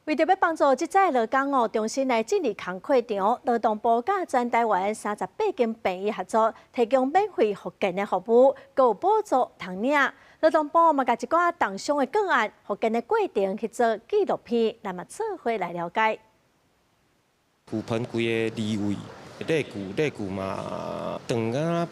为着要帮助即载劳工重新来进入工课场，劳动部甲全台湾38间病院合作，提供免费复健的服务，佮有补助通领。劳动部嘛，甲一寡重伤的个案复健的过程去做纪录片，咱嘛做伙来了解。骨盆规个离位，肋骨嘛长啊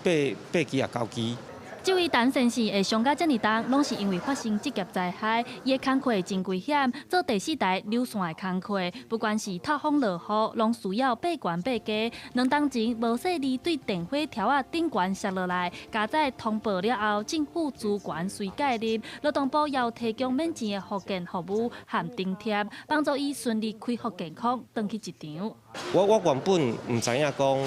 8支啊9支。 这位陈先生会伤甲这么重，拢是因为发生职业灾害，伊的工课真危险，做第4台流线的工课，不管是透风落雨，拢需要爬悬爬低。2当前无细力对电火条啊顶悬摔落来，加在通报了后，政府资源随介入，劳动部要提供免钱的复健服务和津贴，帮助伊顺利恢复健康，回去职场。我原本唔知影讲。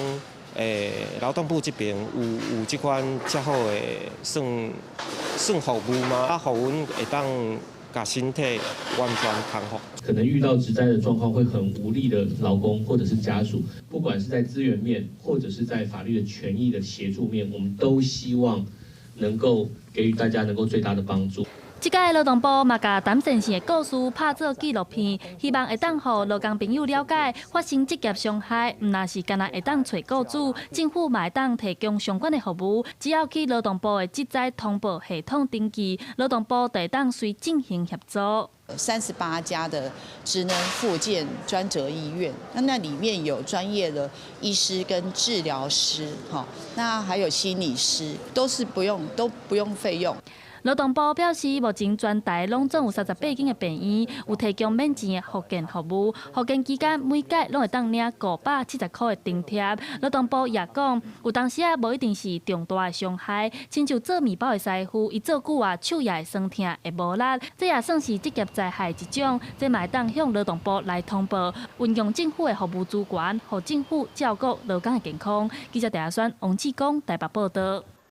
劳动部这边有这款较好的算服务吗？啊，互阮会当甲身体完全康复。可能遇到职灾的状况会很无力的劳工或者是家属，不管是在资源面或者是在法律的权益的协助面，我们都希望能够给予大家能够最大的帮助。 这届劳动部嘛，甲陈先生的故事拍做纪录片，希望会当互劳工朋友了解，发生职业伤害，唔那是干那会当找雇主，政府嘛会当提供相关的服务。只要去劳动部的职灾通报系统登记，劳动部会当随进行协助。 38家的职能复健专责医院，那里面有专业的医师跟治疗师，那还有心理师，都不用费用。 劳动部表示，目前全台拢总有38间的病院有提供免钱的复健服务。复健期间每届拢会当领570块的津贴。劳动部也讲，有当时无一定是重大的伤害，亲像做面包的师傅，伊做久啊手也会酸痛，会无力，这也算是职业灾害一种。这嘛会当向劳动部来通报，运用政府的服务资源，互政府照顾劳工的健康。记者陈亚轩、王志光台北报道。